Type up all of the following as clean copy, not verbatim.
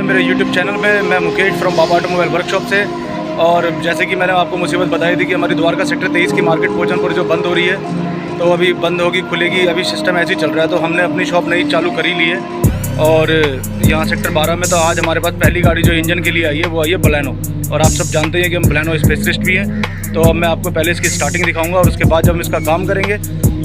मेरे YouTube channel में। मैं Mukesh from Baba automobile workshop से। और जैसे कि मैंने आपको मुसीबत बताई थी कि हमारी द्वारका सेक्टर 23 की मार्केट भोजनपुर जो बंद हो रही है, तो अभी बंद होगी खुलेगी, अभी सिस्टम ऐसे ही चल रहा है। तो हमने अपनी शॉप नई चालू कर ही ली है। और यहाँ सेक्टर 12 में तो आज हमारे पास पहली गाड़ी जो इंजन के लिए आई है वो आई है बलेनो। और आप सब जानते हैं कि हम बलेनो स्पेशलिस्ट भी हैं। तो अब मैं आपको पहले इसकी स्टार्टिंग दिखाऊंगा और उसके बाद जब हम इसका काम करेंगे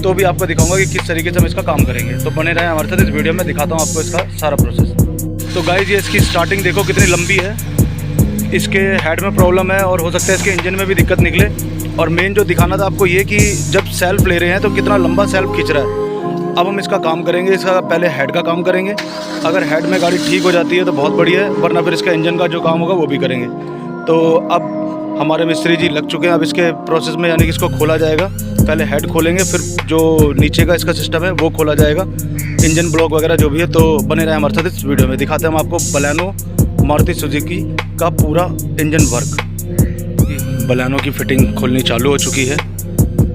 तो भी आपको दिखाऊंगा कि किस तरीके से हम इसका काम करेंगे। तो बने रहें हमारे साथ, इस वीडियो में दिखाता हूँ आपको इसका सारा प्रोसेस। तो गाइस ये इसकी स्टार्टिंग देखो कितनी लंबी है। इसके हेड में प्रॉब्लम है और हो सकता है इसके इंजन में भी दिक्कत निकले। और मेन जो दिखाना था आपको ये कि जब सेल्फ ले रहे हैं तो कितना लंबा सेल्फ खींच रहा है। अब हम इसका काम करेंगे, इसका पहले हेड का काम करेंगे। अगर हेड में गाड़ी ठीक हो जाती है तो बहुत बढ़िया है, वरना फिर इसका इंजन का जो काम होगा वो भी करेंगे। तो अब हमारे मिस्त्री जी लग चुके हैं अब इसके प्रोसेस में, यानी कि इसको खोला जाएगा। पहले हेड खोलेंगे, फिर जो नीचे का इसका सिस्टम है वो खोला जाएगा, इंजन ब्लॉक वगैरह जो भी है। तो बने रहे हमारे साथ इस वीडियो में, दिखाते हैं हम आपको बलेनो मारुति सुजुकी का पूरा इंजन वर्क। बलेनो की फिटिंग खोलनी चालू हो चुकी है।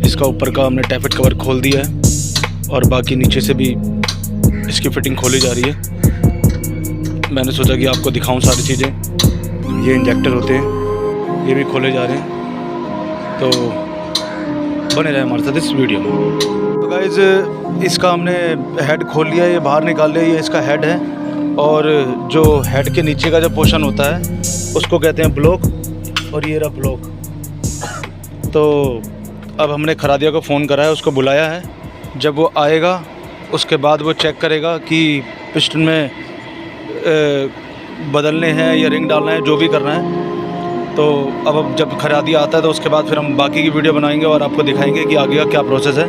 इसका ऊपर का हमने टैफेट कवर खोल दिया है और बाकी नीचे से भी इसकी फिटिंग खोली जा रही है। मैंने सोचा कि आपको दिखाऊं सारी चीज़ें। ये इंजेक्टर होते हैं, ये भी खोले जा रहे हैं। तो बने रहे हमारे साथ इस वीडियो में। तो गाइस इसका हमने हेड खोल लिया, ये बाहर निकाल लिया। ये इसका हेड है और जो हेड के नीचे का जो पोर्शन होता है उसको कहते हैं ब्लॉक, और ये रहा ब्लॉक। तो अब हमने खरादिया को फ़ोन करा है, उसको बुलाया है। जब वो आएगा उसके बाद वो चेक करेगा कि पिस्टन में बदलने हैं या रिंग डालना है, जो भी करना है। तो अब जब खरादिया आता है तो उसके बाद फिर हम बाकी की वीडियो बनाएंगे और आपको दिखाएंगे कि आगे का क्या प्रोसेस है।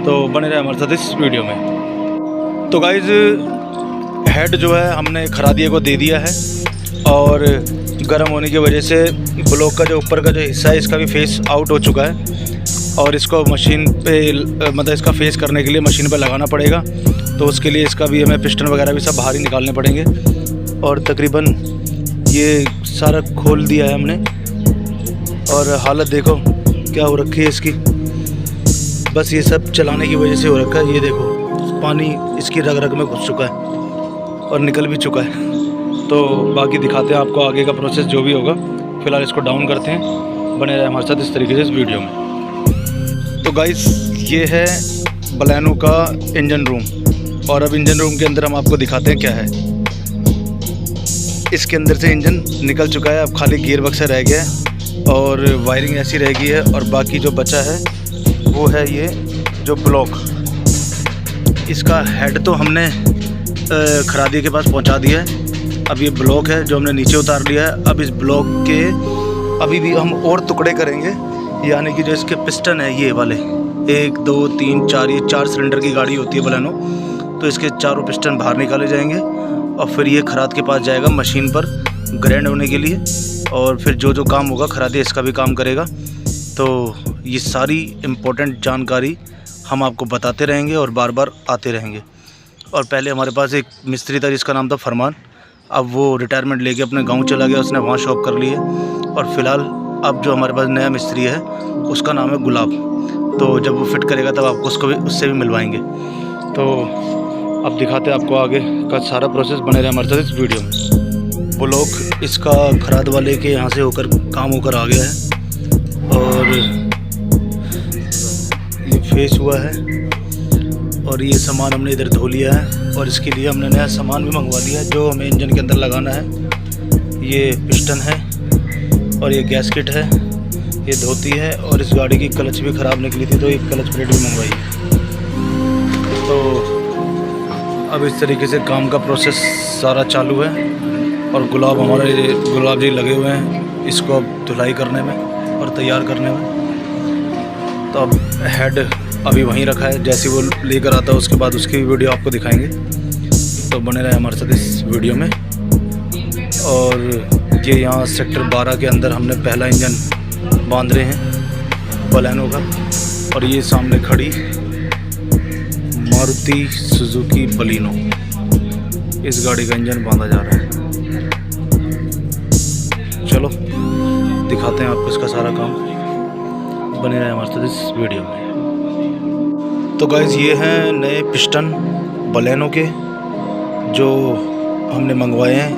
तो बने रहे हमारे साथ इस वीडियो में। तो गाइज़ हेड जो है हमने खरादिया को दे दिया है और गर्म होने की वजह से ब्लॉक का जो ऊपर का जो हिस्सा है इसका भी फेस आउट हो चुका है। और इसको मशीन पे मतलब इसका फेस करने के लिए मशीन पे लगाना पड़ेगा। तो उसके लिए इसका भी हमें पिस्टन वगैरह भी सब बाहर ही निकालने पड़ेंगे। और तकरीबन ये सारा खोल दिया है हमने। और हालत देखो क्या हो रखी है इसकी, बस ये सब चलाने की वजह से हो रखा है। ये देखो पानी इसकी रग रग में घुस चुका है और निकल भी चुका है। तो बाकी दिखाते हैं आपको आगे का प्रोसेस जो भी होगा। फ़िलहाल इसको डाउन करते हैं, बने रहे हमारे साथ इस तरीके से इस वीडियो में। तो गाइस ये है बलेनो का इंजन रूम। और अब इंजन रूम के अंदर हम आपको दिखाते हैं क्या है। इसके अंदर से इंजन निकल चुका है, अब खाली गियर बक्सा रह गया है और वायरिंग ऐसी रह गई है। और बाकी जो बचा है वो है ये जो ब्लॉक। इसका हेड तो हमने खरादी के पास पहुंचा दिया है। अब ये ब्लॉक है जो हमने नीचे उतार लिया है। अब इस ब्लॉक के अभी भी हम और टुकड़े करेंगे, यानी कि जो इसके पिस्टन है ये वाले 1 2 3 4, ये 4 सिलेंडर की गाड़ी होती है बलेनो। तो इसके चारों पिस्टन बाहर निकाले जाएंगे और फिर ये खराद के पास जाएगा मशीन पर ग्राइंड होने के लिए। और फिर जो जो काम होगा खरादी इसका भी काम करेगा। तो ये सारी इम्पोर्टेंट जानकारी हम आपको बताते रहेंगे और बार बार आते रहेंगे। और पहले हमारे पास एक मिस्त्री था जिसका नाम था फरमान। अब वो रिटायरमेंट लेके अपने गांव चला गया, उसने वहाँ शॉप कर ली है। और फ़िलहाल अब जो हमारे पास नया मिस्त्री है उसका नाम है गुलाब। तो जब वो फिट करेगा तब आपको उससे भी मिलवाएंगे। तो अब दिखाते हैं आपको आगे का सारा प्रोसेस, बने रहे हमारे साथ इस वीडियो में। ब्लॉक इसका खराद वाले के यहाँ से होकर काम होकर आ गया है और ये फेस हुआ है। और ये सामान हमने इधर धो लिया है और इसके लिए हमने नया सामान भी मंगवा लिया है जो हमें इंजन के अंदर लगाना है। ये पिस्टन है और ये गैसकिट है, ये धोती है। और इस गाड़ी की क्लच भी ख़राब निकली थी तो एक क्लच प्लेट भी मंगवाई है। तो अब इस तरीके से काम का प्रोसेस सारा चालू है और गुलाब जी लगे हुए हैं इसको अब धुलाई करने में और तैयार करने में। तो अब हेड अभी वहीं रखा है, जैसे वो लेकर आता है उसके बाद उसकी वीडियो आपको दिखाएंगे। तो बने रहे हमारे साथ इस वीडियो में। और ये यहाँ सेक्टर 12 के अंदर हमने पहला इंजन बांध रहे हैं बलेनो का। और ये सामने खड़ी मारुति सुजुकी बलेनो, इस गाड़ी का इंजन बांधा जा रहा है। चलो दिखाते हैं आपको इसका सारा काम, बने रहे हमारे साथ इस वीडियो में। तो गाइस ये हैं नए पिस्टन बलेनो के जो हमने मंगवाए हैं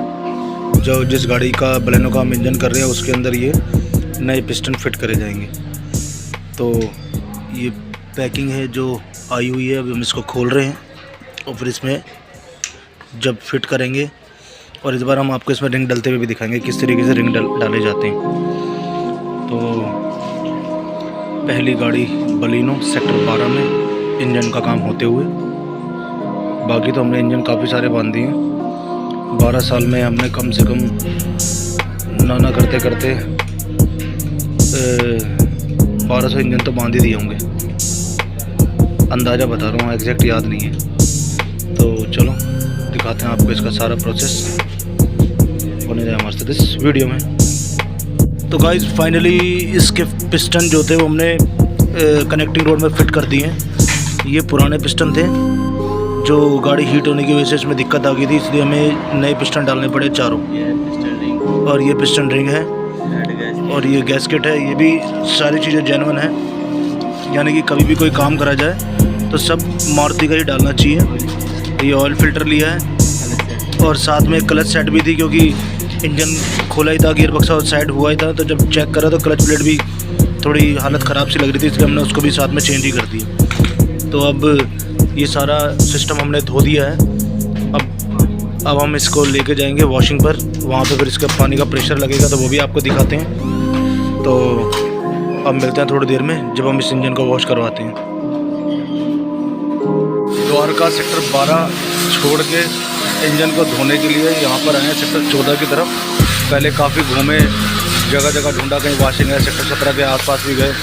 जो जिस गाड़ी का बलेनो का हम इंजन कर रहे हैं उसके अंदर ये नए पिस्टन फिट करे जाएंगे। तो ये पैकिंग है जो आई हुई है, अभी हम इसको खोल रहे हैं और फिर इसमें जब फिट करेंगे, और इस बार हम आपको इसमें रिंग डलते हुए भी दिखाएंगे किस तरीके से रिंग डाले जाते हैं। तो पहली गाड़ी बलिनो सेक्टर 12 में इंजन का काम होते हुए, बाकी तो हमने इंजन काफ़ी सारे बांध दिए हैं। 12 साल में हमने कम से कम ना करते करते 1200 इंजन तो बांध ही दिए होंगे, अंदाज़ा बता रहा हूँ, एग्जैक्ट याद नहीं है। तो चलो दिखाते हैं आपको इसका सारा प्रोसेस, बने रहे हमारे साथ इस वीडियो में। तो गाइस फाइनली इसके पिस्टन जो थे वो हमने कनेक्टिंग रोड में फिट कर दिए हैं। ये पुराने पिस्टन थे जो गाड़ी हीट होने की वजह से इसमें दिक्कत आ गई थी, इसलिए हमें नए पिस्टन डालने पड़े चारों। और ये पिस्टन रिंग है और ये गैसकेट है। ये भी सारी चीज़ें जेन्युइन है, यानी कि कभी भी कोई काम करा जाए तो सब मारुति का ही डालना चाहिए। ये ऑयल फिल्टर लिया है और साथ में क्लच सेट भी थी, क्योंकि इंजन खोला ही था, गियर बक्सा और साइड हुआ ही था, तो जब चेक करा तो क्लच प्लेट भी थोड़ी हालत ख़राब सी लग रही थी, इसलिए हमने उसको भी साथ में चेंज ही कर दिया। तो अब ये सारा सिस्टम हमने धो दिया है। अब हम इसको लेके जाएंगे वॉशिंग पर, वहाँ पे फिर इसका पानी का प्रेशर लगेगा तो वो भी आपको दिखाते हैं। तो अब मिलते हैं थोड़ी देर में जब हम इस इंजन को वॉश करवाते हैं। द्वारका सेक्टर 12 छोड़ के इंजन को धोने के लिए यहाँ पर आए हैं सेक्टर 14 की तरफ। पहले काफ़ी घूमे, जगह जगह ढूंढा, कहीं वॉशिंग है, सेक्टर 17 के आसपास भी गए,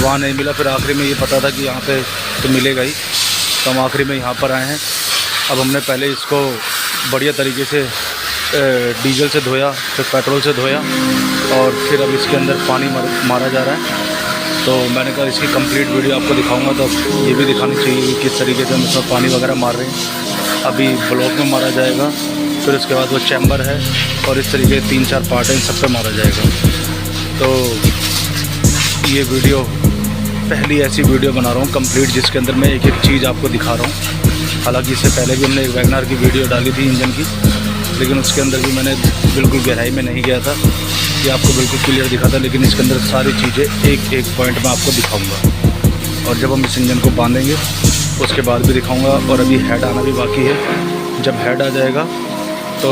वहाँ नहीं मिला। फिर आखिरी में ये पता था कि यहाँ पे तो मिलेगा ही, तो हम आखिरी में यहाँ पर आए हैं। अब हमने पहले इसको बढ़िया तरीके से डीजल से धोया, फिर पेट्रोल से धोया और फिर अब इसके अंदर पानी मारा जा रहा है। तो मैंने कहा इसकी कंप्लीट वीडियो आपको दिखाऊंगा, तो ये भी दिखानी चाहिए कि किस तरीके से हम इसमें पानी वगैरह मार रहे हैं। अभी ब्लॉक में मारा जाएगा, फिर उसके बाद वो चैम्बर है और इस तरीके 3-4 पार्ट हैं, इन सब पे मारा जाएगा। तो ये वीडियो पहली ऐसी वीडियो बना रहा हूँ कंप्लीट, जिसके अंदर मैं एक एक चीज़ आपको दिखा रहा हूँ। हालांकि इससे पहले भी हमने एक वैगनआर की वीडियो डाली थी इंजन की, लेकिन उसके अंदर भी मैंने बिल्कुल गहराई में नहीं गया था कि आपको बिल्कुल क्लियर दिखा था। लेकिन इसके अंदर सारी चीज़ें एक एक पॉइंट में आपको दिखाऊंगा, और जब हम इस इंजन को बांधेंगे उसके बाद भी दिखाऊंगा। और अभी हेड आना भी बाकी है, जब हेड आ जाएगा तो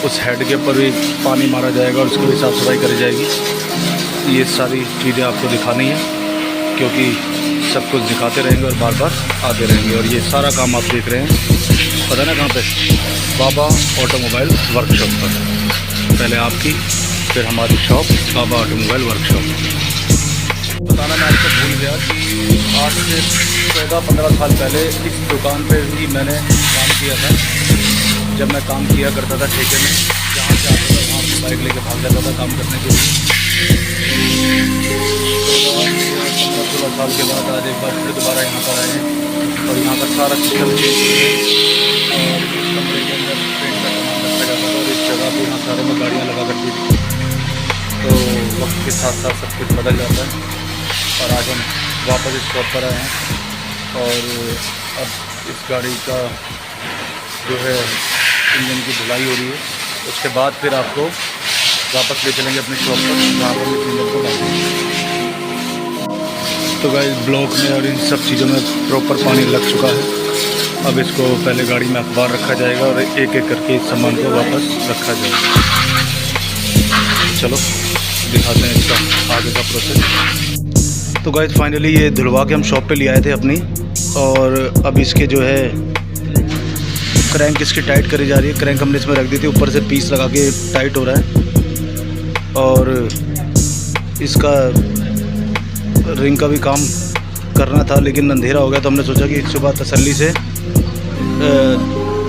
उस हेड के ऊपर भी पानी मारा जाएगा और उसकी भी साफ़ सफाई करी जाएगी। ये सारी चीज़ें आपको दिखानी है, क्योंकि सब कुछ दिखाते रहेंगे और बार बार आते रहेंगे। और ये सारा काम आप देख रहे हैं, पता ना कहाँ पे, बाबा ऑटोमोबाइल वर्कशॉप पर। पहले आपकी, फिर हमारी शॉप बाबा ऑटोमोबाइल वर्कशॉप। बताना मैं आपको भूल गया कि आज से 14-15 साल पहले इस दुकान पे ही मैंने काम किया था। जब मैं काम किया करता था ठेके में, जहाँ से आता था वहाँ से बाइक लेके भाग जाता था काम करने के लिए। 15-16 साल के बाद आज एक बार फिर दोबारा यहाँ पर आए हैं और यहाँ का सारा सिस्टम चेंज है। और इस कमरे के अंदर पेंट का सामान रखा जाता था और इस जगह पर यहाँ सारे में गाड़ियाँ लगा करती थी। तो वक्त के साथ साथ सब कुछ बदल जाता है और आज हम वापस इस शॉप पर आए हैं। और अब इस गाड़ी का जो है इंजन की धुलाई हो रही है, उसके बाद फिर आपको वापस ले चलेंगे अपनी शॉप पर, जहाँ पर इस इंजन को डालेंगे। तो गाइस ब्लॉक में और इन सब चीज़ों में प्रॉपर पानी लग चुका है। अब इसको पहले गाड़ी में अखबार रखा जाएगा और एक एक करके इस सामान को वापस रखा जाएगा। चलो दिखाते हैं इसका आगे का प्रोसेस। तो गाइस फाइनली ये धुलवा के हम शॉप पे ले आए थे अपनी, और अब इसके जो है क्रैंक इसकी टाइट करी जा रही है। क्रैंक हमने इसमें रख दी थी, ऊपर से पीस लगा के टाइट हो रहा है। और इसका रिंग का भी काम करना था, लेकिन अंधेरा हो गया, तो हमने सोचा कि सुबह तसल्ली से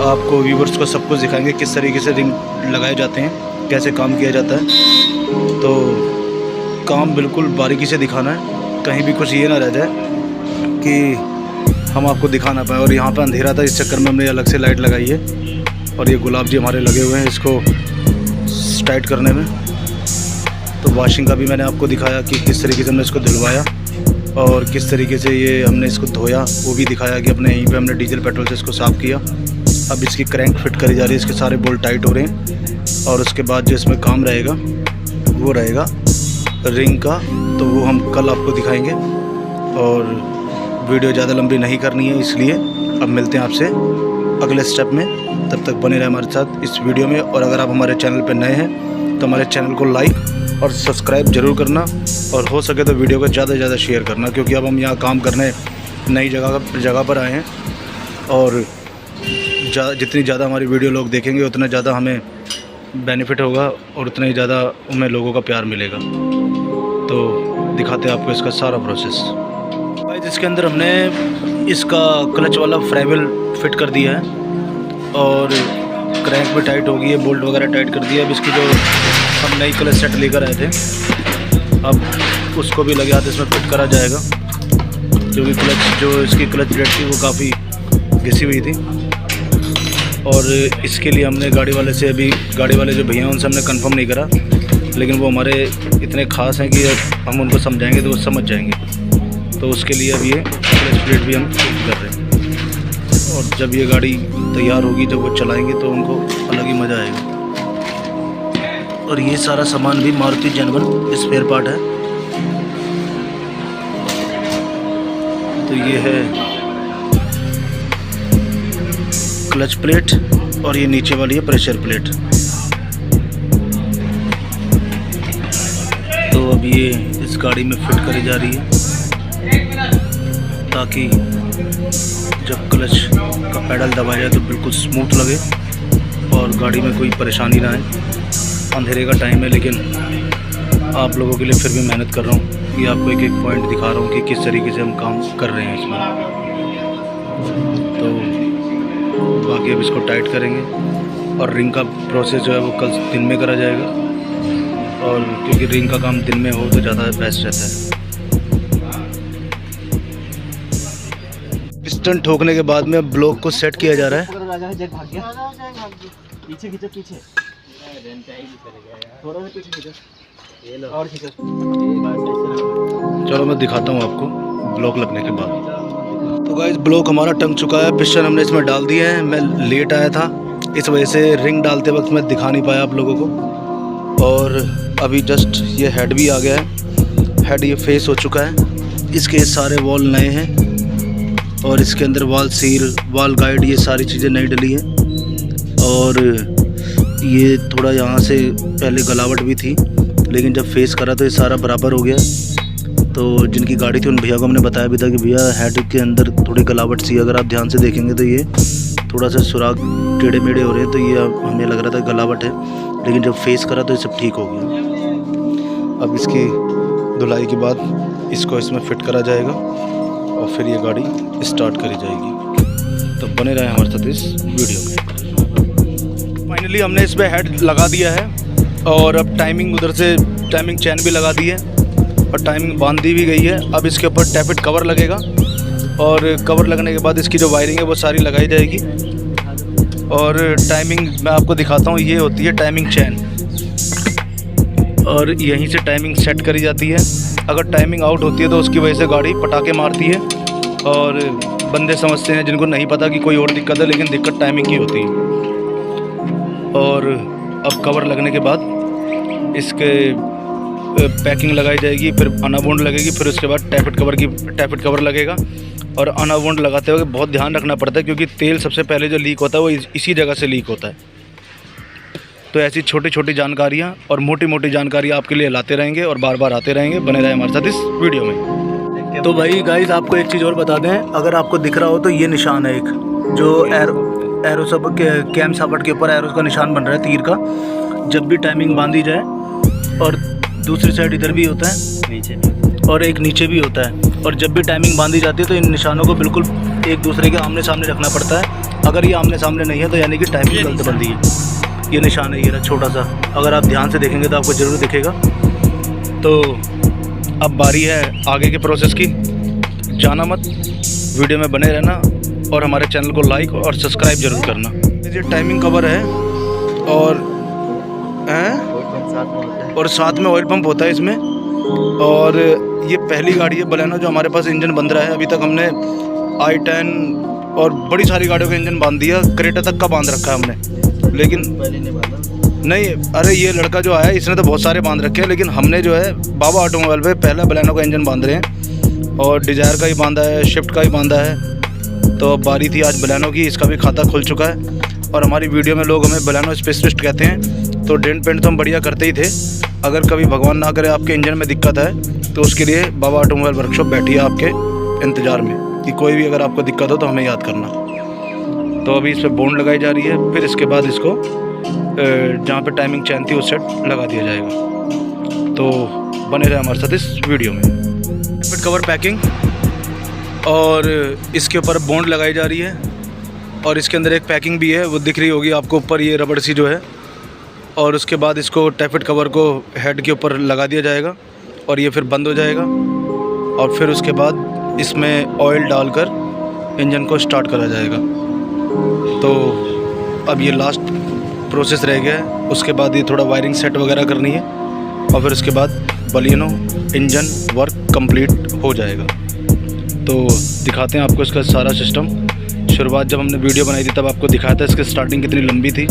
आपको व्यूवर्स को सब कुछ दिखाएंगे किस तरीके से रिंग लगाए जाते हैं, कैसे काम किया जाता है। तो काम बिल्कुल बारीकी से दिखाना है, कहीं भी कुछ ये ना रह जाए कि हम आपको दिखा ना पाए। और यहाँ पे अंधेरा था, इस चक्कर में हमने अलग से लाइट लगाई है। और ये गुलाब जी हमारे लगे हुए हैं इसको टाइट करने में। तो वॉशिंग का भी मैंने आपको दिखाया कि किस तरीके से हमने इसको धुलवाया और किस तरीके से ये हमने इसको धोया, वो भी दिखाया कि अपने यहीं पे हमने डीजल पेट्रोल से इसको साफ़ किया। अब इसकी क्रैंक फिट करी जा रही है, इसके सारे बोल्ट टाइट हो रहे हैं और उसके बाद जो इसमें काम रहेगा वो रहेगा रिंग का, तो वो हम कल आपको दिखाएंगे। और वीडियो ज़्यादा लंबी नहीं करनी है, इसलिए अब मिलते हैं आपसे अगले स्टेप में। तब तक बने रहे हमारे साथ इस वीडियो में। और अगर आप हमारे चैनल पर नए हैं तो हमारे चैनल को लाइक और सब्सक्राइब ज़रूर करना, और हो सके तो वीडियो को ज़्यादा से ज़्यादा शेयर करना, क्योंकि अब हम यहाँ काम करने नई जगह पर आए हैं। और जितनी ज़्यादा हमारी वीडियो लोग देखेंगे उतना ज़्यादा हमें बेनिफिट होगा और उतना ही ज़्यादा हमें लोगों का प्यार मिलेगा। तो दिखाते हैं आपको इसका सारा प्रोसेस। भाई जिसके अंदर हमने इसका क्लच वाला फ्राइवल फिट कर दिया है और क्रैंक भी टाइट हो गई है, बोल्ट वगैरह टाइट कर दिया है। अब इसकी जो हम नई क्लच सेट लेकर आए थे, अब उसको भी लगे हाथ इसमें फिट करा जाएगा, क्योंकि इसकी क्लच प्लेट थी वो काफ़ी घिसी हुई थी। और इसके लिए हमने गाड़ी वाले जो भैया हैं उनसे हमने कंफर्म नहीं करा, लेकिन वो हमारे इतने ख़ास हैं कि हम उनको समझाएंगे तो वो समझ जाएंगे। तो उसके लिए अब ये क्लच प्लेट भी हम चेंज कर रहे हैं। और जब ये गाड़ी तैयार होगी, जब वो चलाएंगे तो उनको अलग ही मज़ा आएगा। और ये सारा सामान भी मारुति जेनवन स्पेयर पार्ट है। तो ये है क्लच प्लेट और ये नीचे वाली है प्रेशर प्लेट। तो अब ये इस गाड़ी में फिट करी जा रही है, ताकि जब क्लच का पैडल दबाया जाए तो बिल्कुल स्मूथ लगे और गाड़ी में कोई परेशानी ना आए। अंधेरे का टाइम है, लेकिन आप लोगों के लिए फिर भी मेहनत कर रहा हूँ। ये आपको एक एक पॉइंट दिखा रहा हूँ कि किस तरीके से हम काम कर रहे हैं इसमें। तो बाकी अब इसको टाइट करेंगे और रिंग का प्रोसेस जो है वो कल दिन में करा जाएगा, और क्योंकि रिंग का काम दिन में हो तो ज़्यादा बेस्ट रहता है। पिस्टन ठोकने के बाद में ब्लॉक को सेट किया जा रहा है। पीछे खींचो, पीछे थोड़ा सा पीछे खींचो और खींचो। चलो मैं दिखाता हूँ आपको ब्लॉक लगने के बाद। तो गाइस ब्लॉक हमारा टंग चुका है, पिस्टन हमने इसमें डाल दिए हैं। मैं लेट आया था, इस वजह से रिंग डालते वक्त मैं दिखा नहीं पाया आप लोगों को। और अभी जस्ट ये हेड भी आ गया है, हेड ये फेस हो चुका है। इसके सारे वॉल नए हैं और इसके अंदर वॉल सील, वॉल गाइड, ये सारी चीज़ें नई डली हैं। और ये थोड़ा यहाँ से पहले गलावट भी थी, लेकिन जब फेस करा तो ये सारा बराबर हो गया। तो जिनकी गाड़ी थी उन भैया को हमने बताया भी था कि भैया हेड के अंदर थोड़ी गलावट सी, अगर आप ध्यान से देखेंगे तो ये थोड़ा सा सुराग टेढ़े मेढ़े हो रहे हैं, तो ये हमें लग रहा था गलावट है, लेकिन जब फेस करा तो ये सब ठीक हो गया। अब इसकी धुलाई के बाद इसको इसमें फिट करा जाएगा और फिर ये गाड़ी स्टार्ट करी जाएगी। तो बने रहे हमारे साथ इस वीडियो में। फाइनली हमने इस पर हेड लगा दिया है और अब टाइमिंग उधर से टाइमिंग चैन भी लगा दी है और टाइमिंग बांध दी भी गई है। अब इसके ऊपर टैपिट कवर लगेगा और कवर लगने के बाद इसकी जो वायरिंग है वो सारी लगाई जाएगी। और टाइमिंग मैं आपको दिखाता हूँ, ये होती है टाइमिंग चैन और यहीं से टाइमिंग सेट करी जाती है। अगर टाइमिंग आउट होती है तो उसकी वजह से गाड़ी पटाखे मारती है और बंदे समझते हैं जिनको नहीं पता कि कोई और दिक्कत है, लेकिन दिक्कत टाइमिंग की होती है। और अब कवर लगने के बाद इसके पैकिंग लगाई जाएगी, फिर अनाबोंड लगेगी, फिर उसके बाद टैपिट कवर लगेगा। और अनाबोंड लगाते हुए बहुत ध्यान रखना पड़ता है, क्योंकि तेल सबसे पहले जो लीक होता है वो इसी जगह से लीक होता है। तो ऐसी छोटी छोटी जानकारियाँ और मोटी मोटी जानकारियाँ आपके लिए लाते रहेंगे और बार बार आते रहेंगे। बने रहे हमारे साथ इस वीडियो में। तो भाई गाइस आपको एक चीज़ और बता दें, अगर आपको दिख रहा हो तो ये निशान है एक, जो एरो सब के कैम सापट के ऊपर एरो का निशान बन रहा है तीर का। जब भी टाइमिंग बांधी जाए, और दूसरी साइड इधर भी होता है नीचे, और एक नीचे भी होता है। और जब भी टाइमिंग बांधी जाती है तो इन निशानों को बिल्कुल एक दूसरे के आमने सामने रखना पड़ता है। अगर ये आमने सामने नहीं है तो यानी कि टाइमिंग गलत बंदी है। ये निशान है, ये रहा छोटा सा, अगर आप ध्यान से देखेंगे तो आपको ज़रूर दिखेगा। तो अब बारी है आगे के प्रोसेस की। जाना मत, वीडियो में बने रहना और हमारे चैनल को लाइक और सब्सक्राइब जरूर करना। ये टाइमिंग कवर है और साथ में ऑयल पंप होता है इसमें। और ये पहली गाड़ी है बलेनो जो हमारे पास इंजन बंध रहा है। अभी तक हमने i10 और बड़ी सारी गाड़ियों का इंजन बांध दिया, क्रेटा तक का बांध रखा है हमने, लेकिन नहीं, अरे ये लड़का जो आया इसने तो बहुत सारे बांध रखे हैं, लेकिन हमने जो है बाबा ऑटोमोबाइल पे पहला बलेनो का इंजन बांध रहे हैं और डिज़ायर का ही बांधा है, शिफ्ट का ही बांधा है। तो अब बारी थी आज बलेनो की, इसका भी खाता खुल चुका है। और हमारी वीडियो में लोग हमें बलेनो स्पेशलिस्ट कहते हैं। तो डेंट पेंट तो हम बढ़िया करते ही थे। अगर कभी भगवान ना करे आपके इंजन में दिक्कत है तो उसके लिए बाबा ऑटोमोबाइल वर्कशॉप बैठी है आपके इंतज़ार में कि कोई भी अगर आपको दिक्कत हो तो हमें याद करना। तो अभी इस पर बॉन्ड लगाई जा रही है, फिर इसके बाद इसको जहाँ पे टाइमिंग चैन थी उस सेट लगा दिया जाएगा। तो बने रहे हमारे साथ इस वीडियो में। फिट कवर पैकिंग और इसके ऊपर बॉन्ड लगाई जा रही है और इसके अंदर एक पैकिंग भी है, वो दिख रही होगी आपको ऊपर, ये रबड़ सी जो है। और उसके बाद इसको टैफेट कवर को हेड के ऊपर लगा दिया जाएगा और ये फिर बंद हो जाएगा। और फिर उसके बाद इसमें ऑयल डालकर इंजन को स्टार्ट करा जाएगा। तो अब ये लास्ट प्रोसेस रह गया है। उसके बाद ये थोड़ा वायरिंग सेट वगैरह करनी है और फिर उसके बाद बलिनो इंजन वर्क कंप्लीट हो जाएगा। तो दिखाते हैं आपको इसका सारा सिस्टम। शुरुआत जब हमने वीडियो बनाई थी तब आपको दिखाया था इसकी स्टार्टिंग कितनी लंबी थी,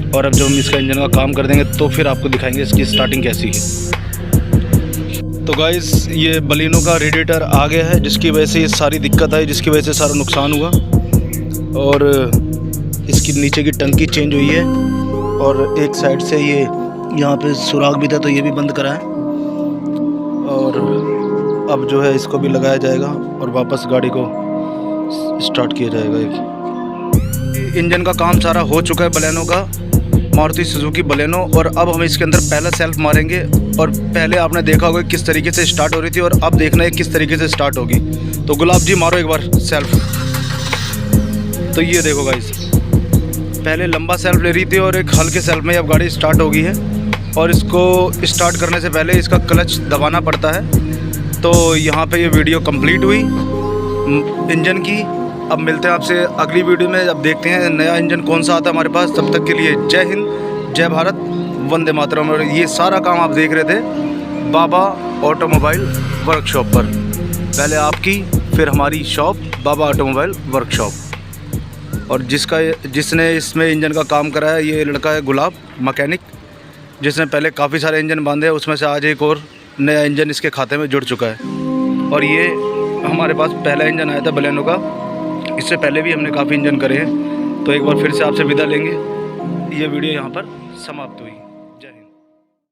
और अब जब हम इसका इंजन का काम कर देंगे तो फिर आपको दिखाएंगे इसकी स्टार्टिंग कैसी है। तो गाइस ये बलिनो का रेडिएटर आ गया है, जिसकी वजह से ये सारी दिक्कत आई, जिसकी वजह से सारा नुकसान हुआ। और इसकी नीचे की टंकी चेंज हुई है और एक साइड से ये यहाँ पे सुराख भी था तो ये भी बंद करा है। और अब जो है इसको भी लगाया जाएगा और वापस गाड़ी को स्टार्ट किया जाएगा। एक इंजन का काम सारा हो चुका है बलेनो का, मारुति सुजुकी बलेनो। और अब हम इसके अंदर पहला सेल्फ मारेंगे। और पहले आपने देखा होगा किस तरीके से स्टार्ट हो रही थी और अब देखना है किस तरीके से स्टार्ट होगी। तो गुलाब जी मारो एक बार सेल्फ। तो ये देखो गाइस, पहले लंबा सेल्फ ले रही थी और एक हल्के सेल्फ में अब गाड़ी स्टार्ट हो गई है। और इसको स्टार्ट करने से पहले इसका क्लच दबाना पड़ता है। तो यहाँ पे ये वीडियो कंप्लीट हुई इंजन की। अब मिलते हैं आपसे अगली वीडियो में। अब देखते हैं नया इंजन कौन सा आता है हमारे पास। तब तक के लिए जय हिंद, जय भारत, वंदे मातरम। और ये सारा काम आप देख रहे थे बाबा ऑटोमोबाइल वर्कशॉप पर। पहले आपकी फिर हमारी शॉप बाबा ऑटोमोबाइल वर्कशॉप। और जिसने इसमें इंजन का काम करा है ये लड़का है गुलाब मैकेनिक, जिसने पहले काफ़ी सारे इंजन बांधे हैं। उसमें से आज एक और नया इंजन इसके खाते में जुड़ चुका है। और ये हमारे पास पहला इंजन आया था बलेनो का, इससे पहले भी हमने काफ़ी इंजन करे हैं। तो एक बार फिर से आपसे विदा लेंगे। ये वीडियो यहाँ पर समाप्त हुई।